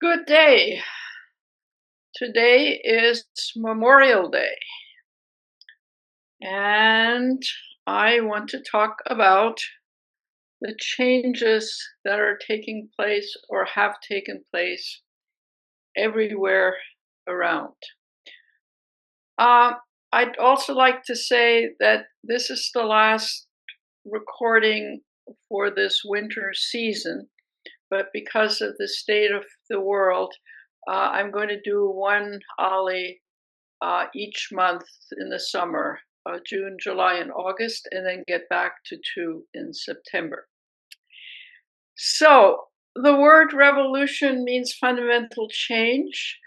Good day. Today is Memorial Day, and I want to talk about the changes that are taking place or have taken place everywhere around. Uh, I'd also like to say that this is the last recording for this winter season, but because of the state of the world, I'm going to do one Ollie each month in the summer, June, July, and August, and then get back to two in September. So the word revolution means fundamental change,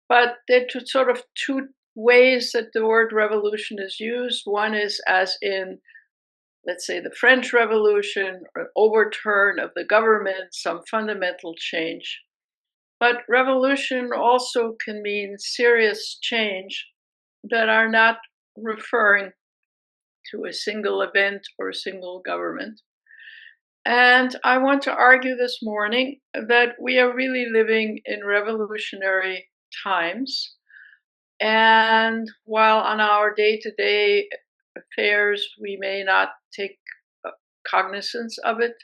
but there are sort of two ways that the word revolution is used. One is as in, let's say, the French Revolution, or overturn of the government, some fundamental change. But revolution also can mean serious change that are not referring to a single event or a single government. And I want to argue this morning that we are really living in revolutionary times. And while on our day to day affairs, we may not take cognizance of it,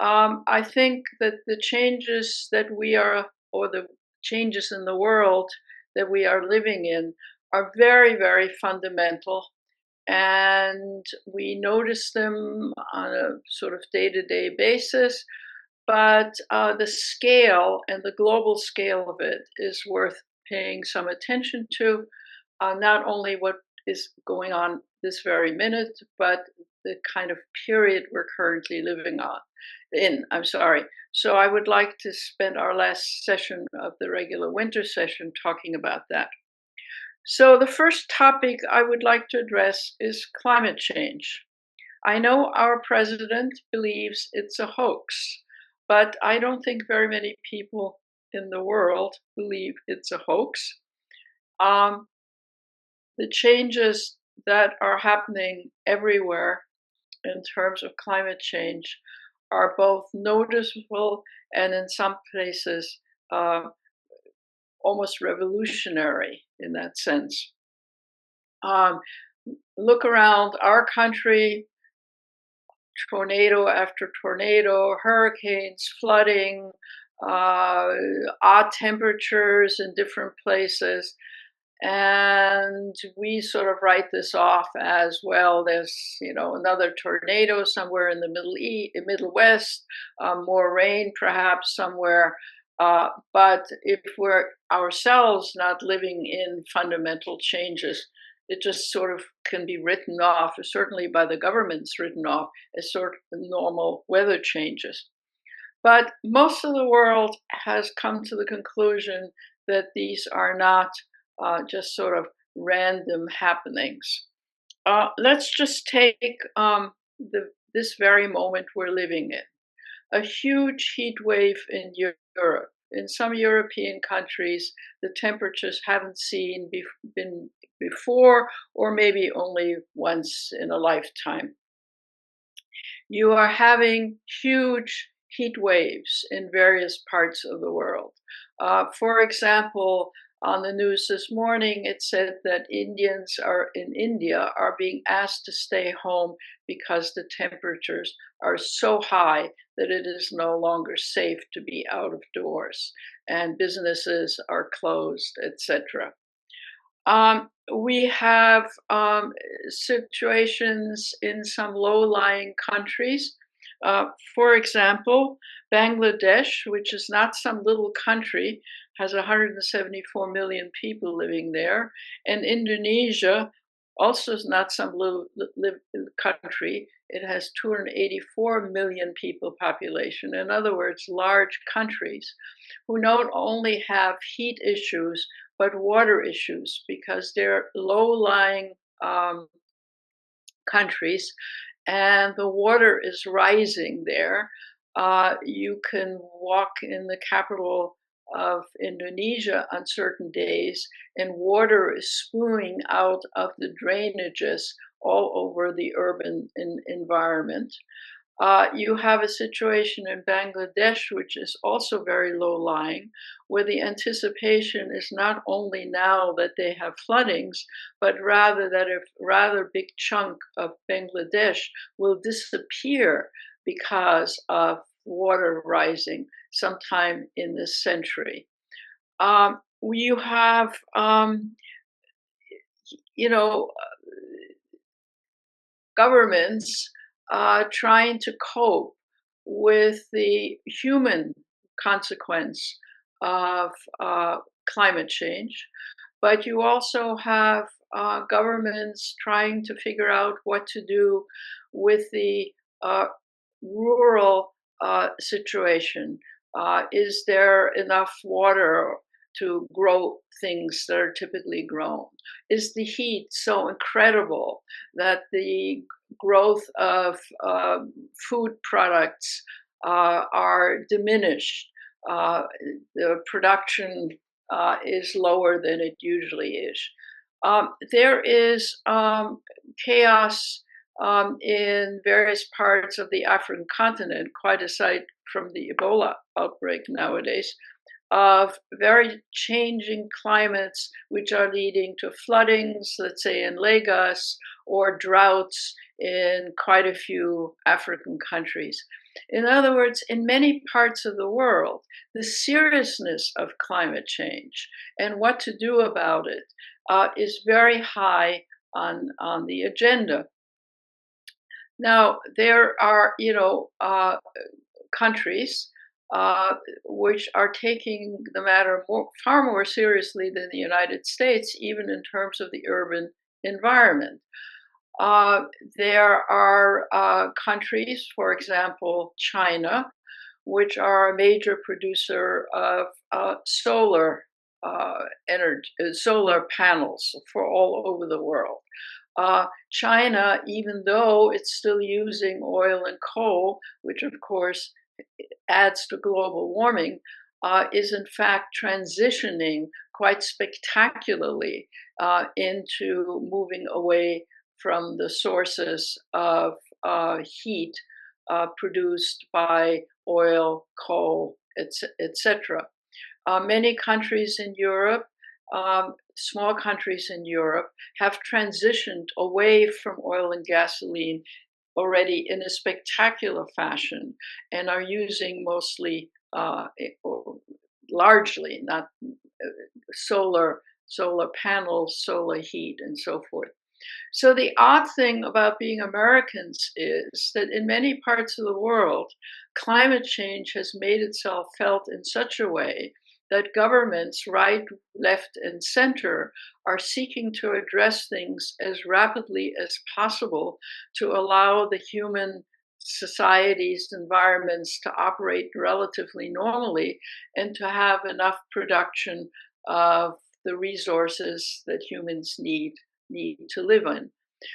I think that the changes that we are, or the changes in the world that we are living in, are very, very fundamental. And we notice them on a sort of day to day basis. But the scale and the global scale of it is worth paying some attention to, not only what is going on this very minute, but the kind of period we're currently living in. I'm sorry. So I would like to spend our last session of the regular winter session talking about that. So the first topic I would like to address is climate change. I know our president believes it's a hoax, but I don't think very many people in the world believe it's a hoax. The changes that are happening everywhere in terms of climate change are both noticeable and in some places almost revolutionary in that sense. Look around our country, tornado after tornado, hurricanes, flooding, odd temperatures in different places. And we sort of write this off as, well, there's another tornado somewhere in the Middle West, more rain perhaps somewhere. But if we're ourselves not living in fundamental changes, it just sort of can be written off, certainly by the governments written off, as sort of normal weather changes. But most of the world has come to the conclusion that these are not just sort of random happenings. Let's just take this very moment we're living in. A huge heat wave in Europe. In some European countries, the temperatures haven't been before, or maybe only once in a lifetime. You are having huge heat waves in various parts of the world. For example, on the news this morning, it said that Indians in India are being asked to stay home because the temperatures are so high that it is no longer safe to be out of doors, and businesses are closed, etc. We have situations in some low-lying countries. For example, Bangladesh, which is not some little country, has 174 million people living there. And Indonesia also is not some little country. It has 284 million people population. In other words, large countries who not only have heat issues, but water issues, because they're low-lying countries and the water is rising there. You can walk in the capital of Indonesia on certain days and water is spewing out of the drainages all over the urban environment. You have a situation in Bangladesh, which is also very low lying, where the anticipation is not only now that they have floodings, but rather that a rather big chunk of Bangladesh will disappear because of water rising sometime in this century. You have, you know, governments trying to cope with the human consequence of climate change, but you also have governments trying to figure out what to do with the uh, rural situation. Is there enough water to grow things that are typically grown? Is the heat so incredible that the growth of food products are diminished? The production is lower than it usually is. There is chaos in various parts of the African continent, quite aside from the Ebola outbreak nowadays, of very changing climates, which are leading to floodings, let's say in Lagos, or droughts in quite a few African countries. In other words, in many parts of the world, the seriousness of climate change and what to do about it is very high on the agenda. Now, there are, countries which are taking the matter far more seriously than the United States, even in terms of the urban environment. Uh, there are countries, for example, China, which are a major producer of solar energy, solar panels for all over the world. China, even though it's still using oil and coal, which of course adds to global warming, is in fact transitioning quite spectacularly into moving away from the sources of heat produced by oil, coal, etc. Many countries in Europe, small countries in Europe, have transitioned away from oil and gasoline already in a spectacular fashion and are using mostly, largely, not solar panels, solar heat, and so forth. So the odd thing about being Americans is that in many parts of the world, climate change has made itself felt in such a way that governments, right, left, and center, are seeking to address things as rapidly as possible to allow the human societies, environments to operate relatively normally and to have enough production of the resources that humans need to live in.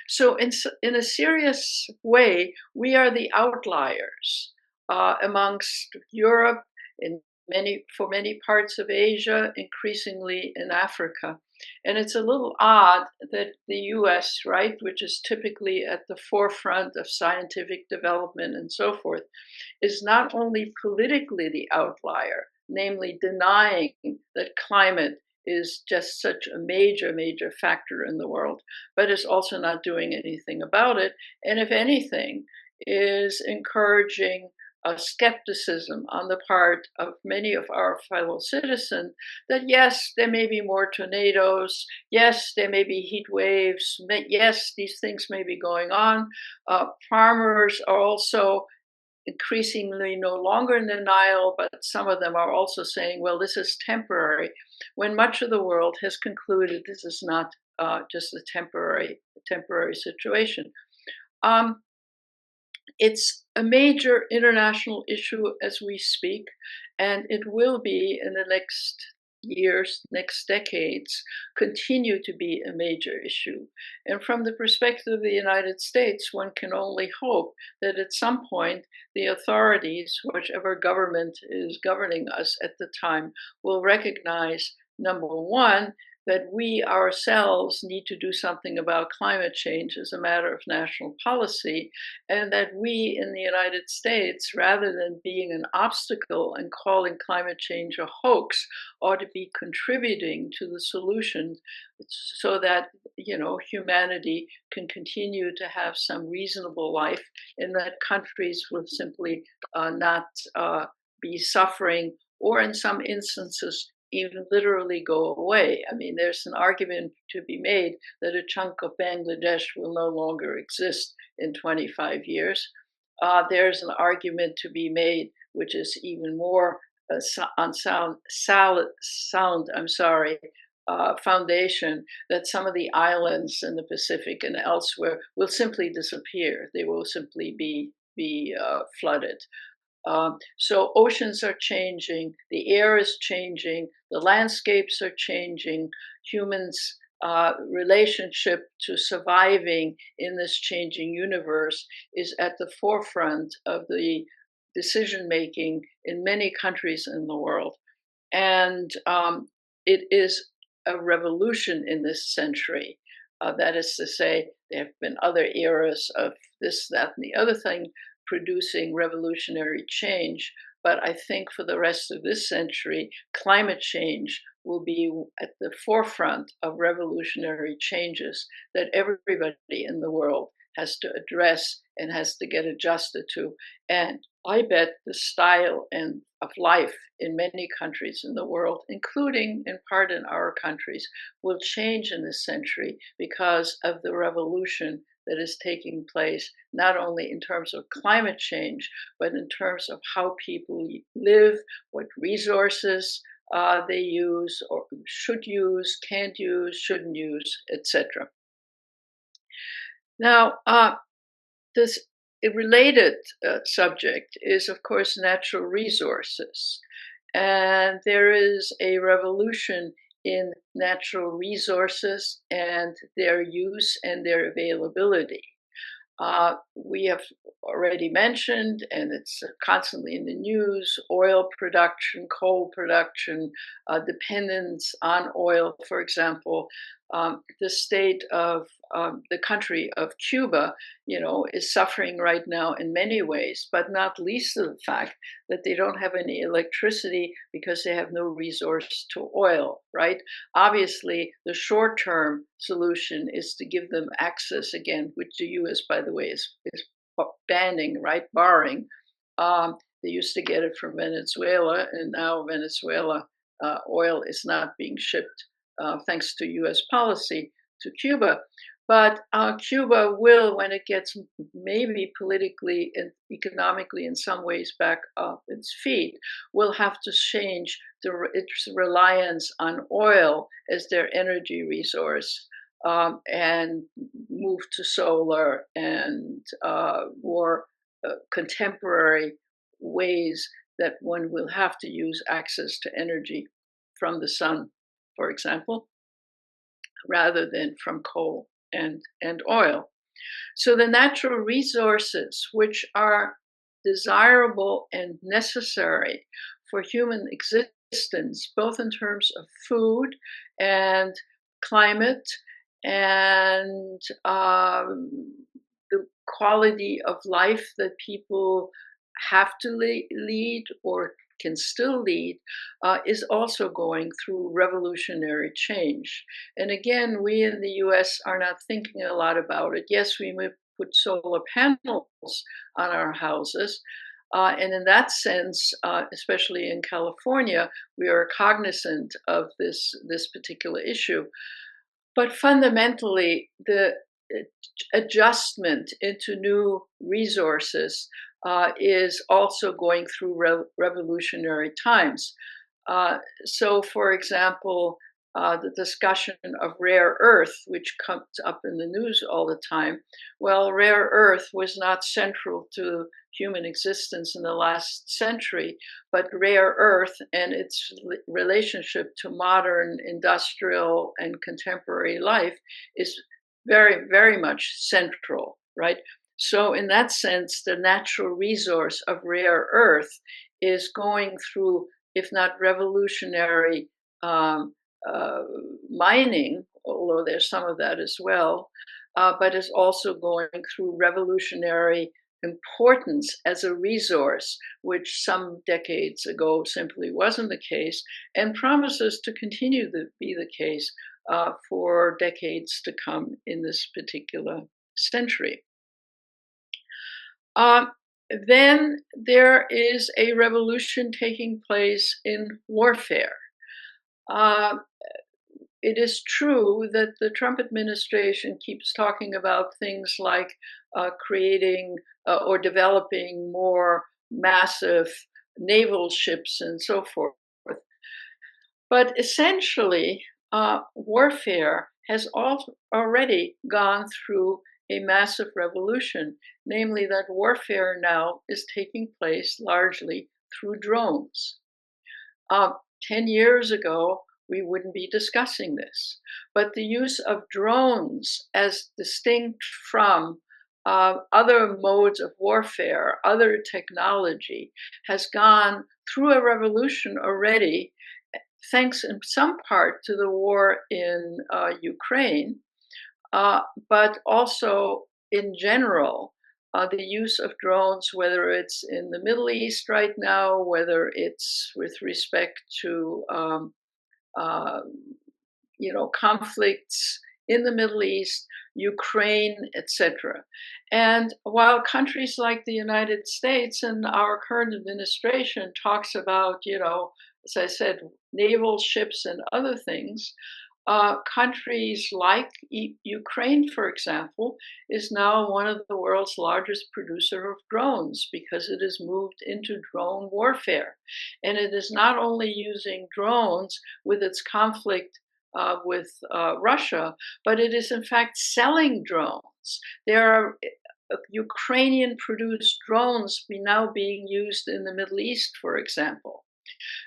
So, in a serious way, we are the outliers amongst Europe, in for many parts of Asia, increasingly in Africa. And it's a little odd that the US, right, which is typically at the forefront of scientific development and so forth, is not only politically the outlier, namely denying that climate is just such a major factor in the world, but is also not doing anything about it. And if anything, is encouraging a skepticism on the part of many of our fellow citizens that yes, there may be more tornadoes, yes, there may be heat waves, yes, these things may be going on. Farmers are also increasingly no longer in denial, but some of them are also saying, well, this is temporary, when much of the world has concluded this is not just a temporary situation. It's a major international issue as we speak, and it will be in the next years, next decades, continue to be a major issue. And from the perspective of the United States, one can only hope that at some point the authorities, whichever government is governing us at the time, will recognize, number one, that we ourselves need to do something about climate change as a matter of national policy, and that we in the United States, rather than being an obstacle and calling climate change a hoax, ought to be contributing to the solution so that humanity can continue to have some reasonable life, and that countries will simply not be suffering, or in some instances even literally go away. I mean, there's an argument to be made that a chunk of Bangladesh will no longer exist in 25 years. There's an argument to be made, which is even more unsound, foundation, that some of the islands in the Pacific and elsewhere will simply disappear. They will simply be flooded. So oceans are changing, the air is changing, the landscapes are changing, humans' relationship to surviving in this changing universe is at the forefront of the decision making in many countries in the world. And it is a revolution in this century. That is to say, there have been other eras of this, that, and the other thing producing revolutionary change. But I think for the rest of this century, climate change will be at the forefront of revolutionary changes that everybody in the world has to address and has to get adjusted to. And I bet the style of life in many countries in the world, including in part in our countries, will change in this century because of the revolution that is taking place, not only in terms of climate change, but in terms of how people live, what resources they use or should use, can't use, shouldn't use, etc. Now, this related subject is, of course, natural resources. And there is a revolution in natural resources and their use and their availability. We have already mentioned, and it's constantly in the news, oil production, coal production, dependence on oil, for example. The state of the country of Cuba, is suffering right now in many ways, but not least of the fact that they don't have any electricity because they have no resource to oil, right? Obviously, the short-term solution is to give them access again, which the U.S., by the way, is banning, right? Barring. They used to get it from Venezuela, and now Venezuela oil is not being shipped thanks to U.S. policy to Cuba. But Cuba will, when it gets maybe politically and economically in some ways back up its feet, will have to change its reliance on oil as their energy resource and move to solar and more contemporary ways that one will have to use access to energy from the sun, for example, rather than from coal and oil. So the natural resources, which are desirable and necessary for human existence, both in terms of food and climate and the quality of life that people have to lead or can still lead, is also going through revolutionary change. And again, we in the US are not thinking a lot about it. Yes, we may put solar panels on our houses. And in that sense, especially in California, we are cognizant of this particular issue. But fundamentally, the adjustment into new resources is also going through revolutionary times. So, for example, the discussion of rare earth, which comes up in the news all the time. Well, rare earth was not central to human existence in the last century, but rare earth and its relationship to modern industrial and contemporary life is very, very much central, right? So in that sense, the natural resource of rare earth is going through, if not revolutionary uh, mining, although there's some of that as well, but is also going through revolutionary importance as a resource, which some decades ago simply wasn't the case, and promises to continue to be the case for decades to come in this particular century. Um, then there is a revolution taking place in warfare. Uh, it is true that the Trump administration keeps talking about things like creating or developing more massive naval ships and so forth. But essentially, warfare has already gone through a massive revolution, namely that warfare now is taking place largely through drones. Uh, 10 years ago, we wouldn't be discussing this. But the use of drones as distinct from other modes of warfare, other technology, has gone through a revolution already, thanks in some part to the war in Ukraine, but also in general, the use of drones, whether it's in the Middle East right now, whether it's with respect to uh, conflicts in the Middle East, Ukraine, etc. And while countries like the United States and our current administration talks about, as I said, naval ships and other things, countries like Ukraine, for example, is now one of the world's largest producer of drones because it has moved into drone warfare. And it is not only using drones with its conflict with Russia, but it is in fact selling drones. There are Ukrainian produced drones now being used in the Middle East, for example.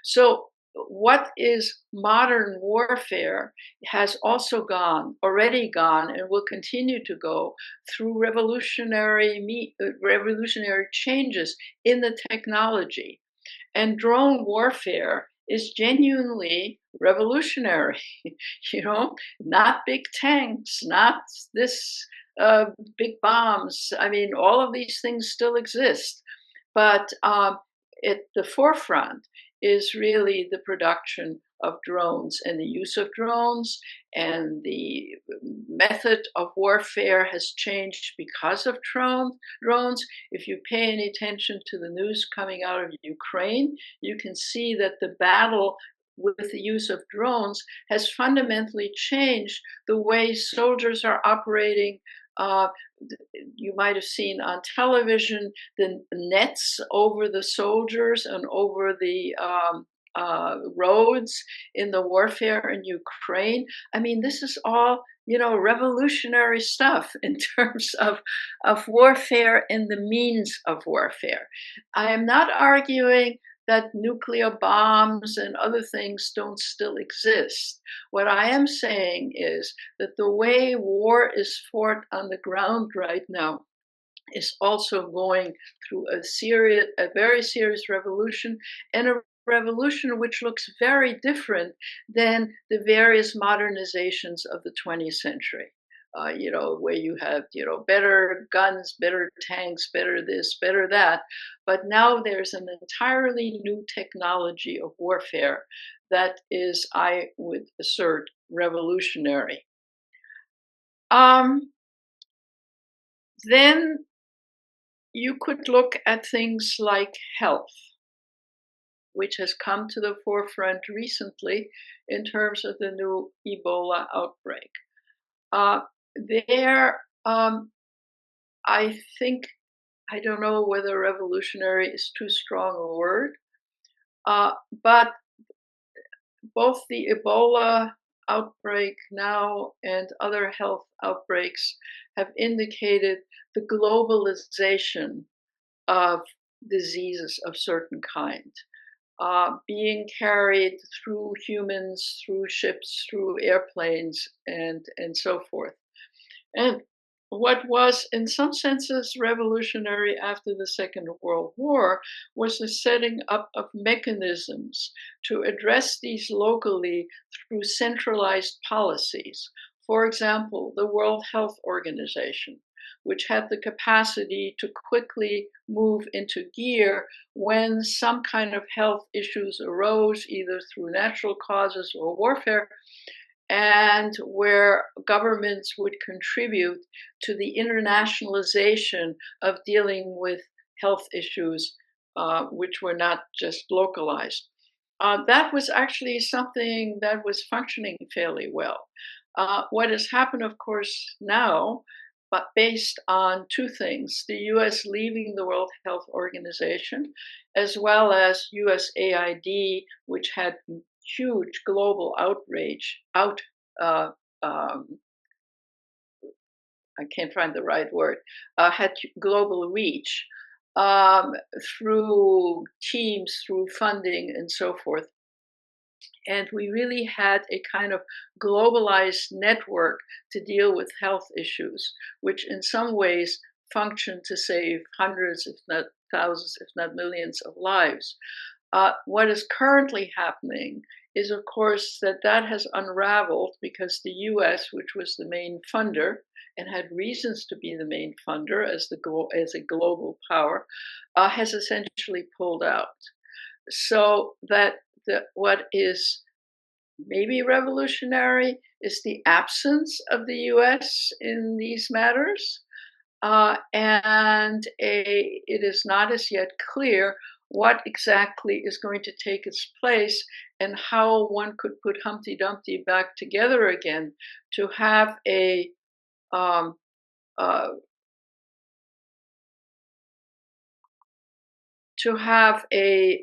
So, what is modern warfare has also already gone, and will continue to go through revolutionary changes in the technology. And drone warfare is genuinely revolutionary. Not big tanks, not this big bombs. I mean, all of these things still exist, but at the forefront is really the production of drones and the use of drones, and the method of warfare has changed because of drones. If you pay any attention to the news coming out of Ukraine, you can see that the battle with the use of drones has fundamentally changed the way soldiers are operating. You might have seen on television the nets over the soldiers and over the roads in the warfare in Ukraine. I mean, this is all, revolutionary stuff in terms of warfare and the means of warfare. I am not arguing that nuclear bombs and other things don't still exist. What I am saying is that the way war is fought on the ground right now is also going through a very serious revolution, and a revolution which looks very different than the various modernizations of the 20th century. Where you have, better guns, better tanks, better this, better that. But now there's an entirely new technology of warfare that is, I would assert, revolutionary. Then you could look at things like health, which has come to the forefront recently in terms of the new Ebola outbreak. There, I think, I don't know whether revolutionary is too strong a word, but both the Ebola outbreak now and other health outbreaks have indicated the globalization of diseases of certain kind, being carried through humans, through ships, through airplanes, and so forth. And what was, in some senses, revolutionary after the Second World War was the setting up of mechanisms to address these locally through centralized policies. For example, the World Health Organization, which had the capacity to quickly move into gear when some kind of health issues arose, either through natural causes or warfare, and where governments would contribute to the internationalization of dealing with health issues, which were not just localized. That was actually something that was functioning fairly well. What has happened, of course, now, but based on two things: the US leaving the World Health Organization, as well as USAID, which had huge global outrage, uh, um, I can't find the right word, had global reach um, through teams, through funding, and so forth. And we really had a kind of globalized network to deal with health issues, which in some ways functioned to save hundreds, if not thousands, if not millions of lives. What is currently happening is, of course, that has unraveled because the US, which was the main funder and had reasons to be the main funder as a global power, has essentially pulled out. So that what is maybe revolutionary is the absence of the US in these matters. It is not as yet clear what exactly is going to take its place and how one could put Humpty Dumpty back together again to have um, uh, a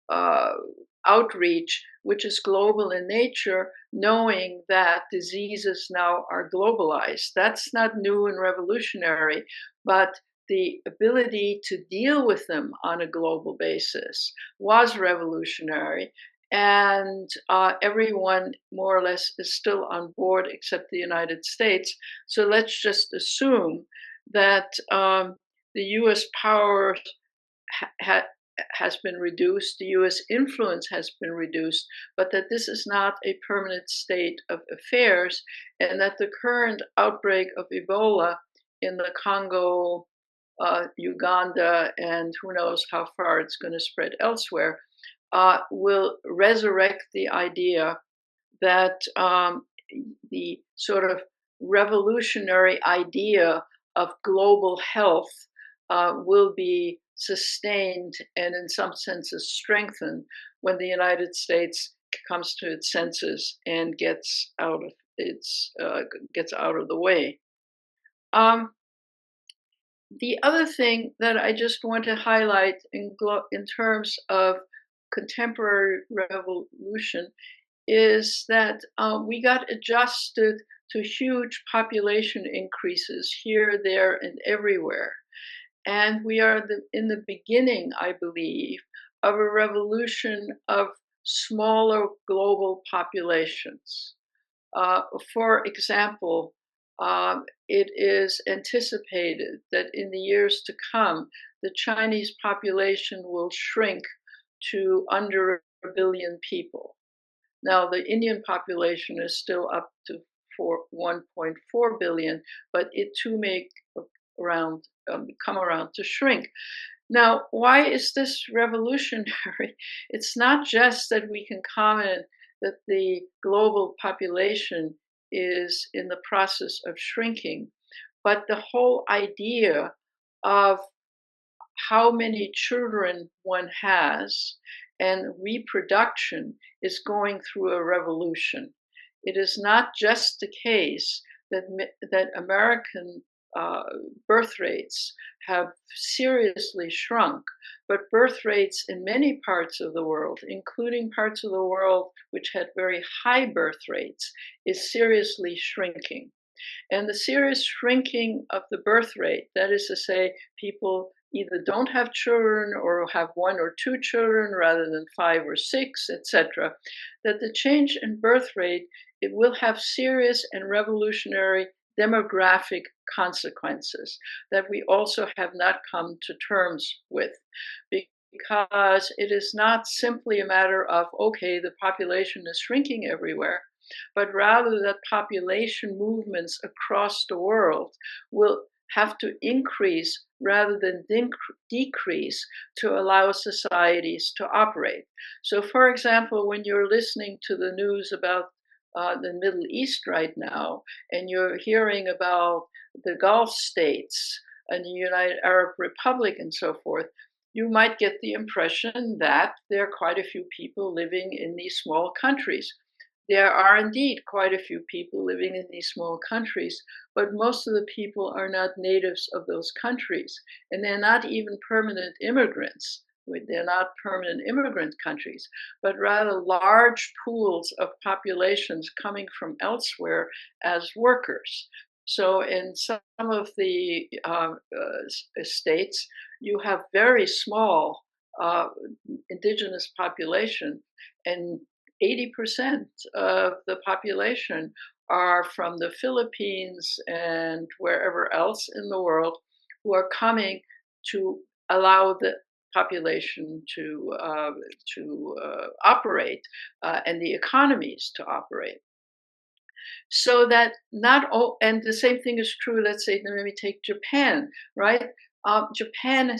uh, outreach which is global in nature, knowing that diseases now are globalized. That's not new and revolutionary, but the ability to deal with them on a global basis was revolutionary. And everyone, more or less, is still on board except the United States. So let's just assume that the US power ha- has been reduced, the US influence has been reduced, but that this is not a permanent state of affairs, and that the current outbreak of Ebola in the Congo, Uganda, and who knows how far it's going to spread elsewhere, will resurrect the idea that the sort of revolutionary idea of global health will be sustained and, in some senses, strengthened when the United States comes to its senses and gets out of the way. Um, the other thing that I just want to highlight in terms of contemporary revolution is that we got adjusted to huge population increases here, there, and everywhere. And we are in the beginning, I believe, of a revolution of smaller global populations. For example, it is anticipated that in the years to come, the Chinese population will shrink to under a billion people. Now, the Indian population is still up to 1.4 billion, but it too may come around to shrink. Now, why is this revolutionary? It's not just that we can comment that the global population is in the process of shrinking, but the whole idea of how many children one has and reproduction is going through a revolution. It is not just the case that American uh, birth rates have seriously shrunk, but birth rates in many parts of the world, including parts of the world which had very high birth rates, is seriously shrinking. And the serious shrinking of the birth rate, that is to say, people either don't have children or have one or two children rather than five or six, etc., that the change in birth rate, it will have serious and revolutionary demographic consequences that we also have not come to terms with, because it is not simply a matter of, okay, the population is shrinking everywhere, but rather that population movements across the world will have to increase rather than decrease to allow societies to operate. So, for example, when you're listening to the news about the Middle East right now, and you're hearing about the Gulf states and the United Arab Republic and so forth, you might get the impression that there are quite a few people living in these small countries. There are indeed quite a few people living in these small countries, but most of the people are not natives of those countries, and they're not even permanent immigrants. They're not permanent immigrant countries, but rather large pools of populations coming from elsewhere as workers. So in some of the states, you have very small indigenous population, and 80% of the population are from the Philippines and wherever else in the world, who are coming to allow the population to operate and the economies to operate. So that not all, and the same thing is true. Let's say, let me take Japan, right? Japan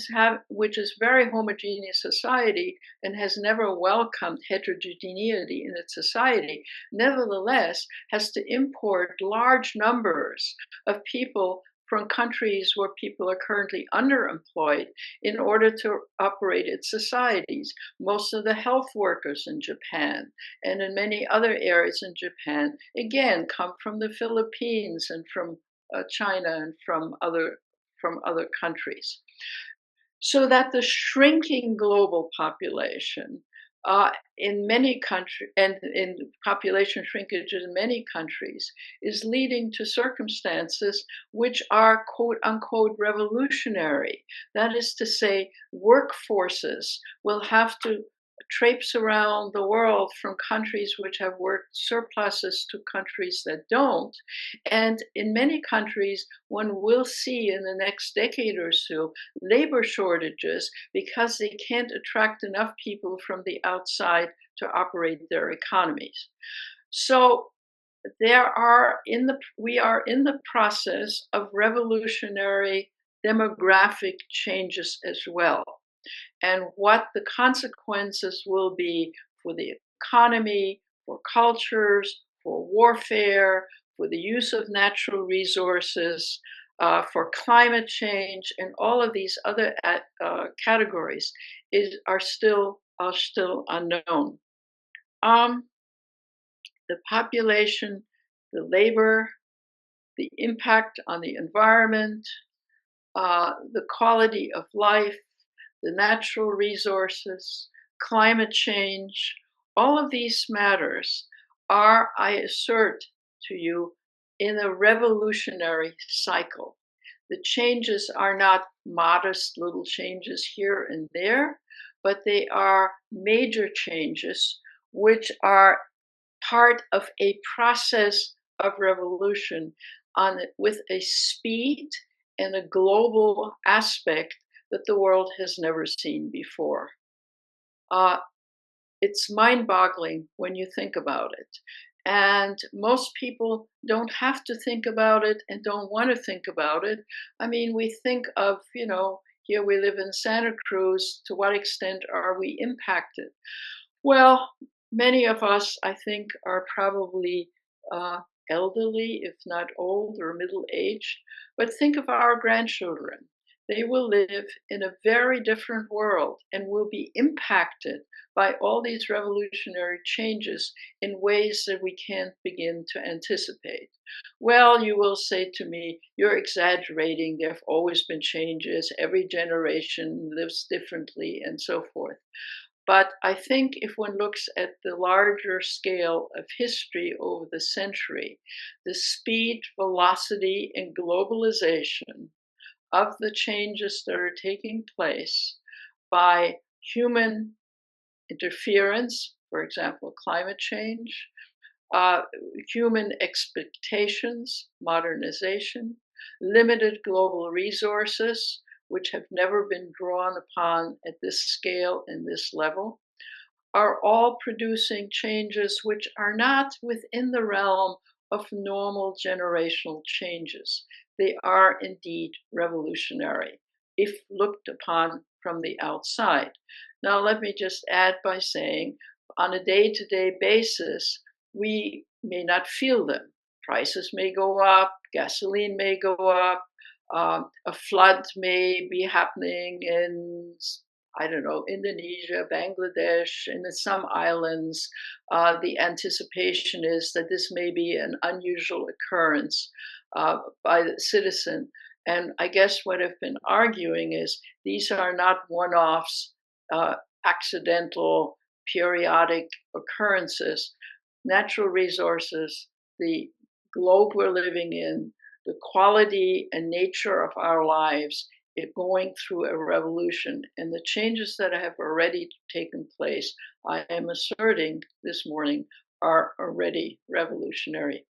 which is very homogeneous society and has never welcomed heterogeneity in its society, nevertheless has to import large numbers of people from countries where people are currently underemployed in order to operate its societies. Most of the health workers in Japan and in many other areas in Japan, again, come from the Philippines and from China and from other countries. So that the shrinking global population in many countries and in population shrinkage in many countries is leading to circumstances which are quote unquote revolutionary. That is to say, workforces will have to traipse around the world from countries which have work surpluses to countries that don't. And in many countries, one will see in the next decade or so labor shortages because they can't attract enough people from the outside to operate their economies. So we are in the process of revolutionary demographic changes as well. And what the consequences will be for the economy, for cultures, for warfare, for the use of natural resources, for climate change, and all of these other categories are still unknown. The population, the labor, the impact on the environment, the quality of life, the natural resources, climate change, all of these matters are, I assert to you, in a revolutionary cycle. The changes are not modest little changes here and there, but they are major changes which are part of a process of revolution with a speed and a global aspect that the world has never seen before. It's mind-boggling when you think about it. And most people don't have to think about it and don't want to think about it. I mean, we think of, here we live in Santa Cruz, to what extent are we impacted? Well, many of us, I think, are probably elderly, if not old or middle-aged. But think of our grandchildren. They will live in a very different world and will be impacted by all these revolutionary changes in ways that we can't begin to anticipate. Well, you will say to me, you're exaggerating. There have always been changes. Every generation lives differently and so forth. But I think if one looks at the larger scale of history over the century, the speed, velocity, and globalization of the changes that are taking place by human interference, for example, climate change, uh, human expectations, modernization, limited global resources, which have never been drawn upon at this scale and this level, are all producing changes which are not within the realm of normal generational changes. They are indeed revolutionary if looked upon from the outside. Now, let me just add by saying, on a day to day basis, we may not feel them. Prices may go up, gasoline may go up, a flood may be happening in, I don't know, Indonesia, Bangladesh, and in some islands. The anticipation is that this may be an unusual occurrence by the citizen. And I guess what I've been arguing is these are not one offs, accidental, periodic occurrences. Natural resources, the globe we're living in, the quality and nature of our lives it going through a revolution. And the changes that have already taken place, I am asserting this morning, are already revolutionary.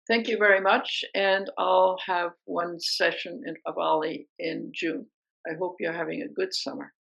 Thank you very much. And I'll have one session in Bali in June. I hope you're having a good summer.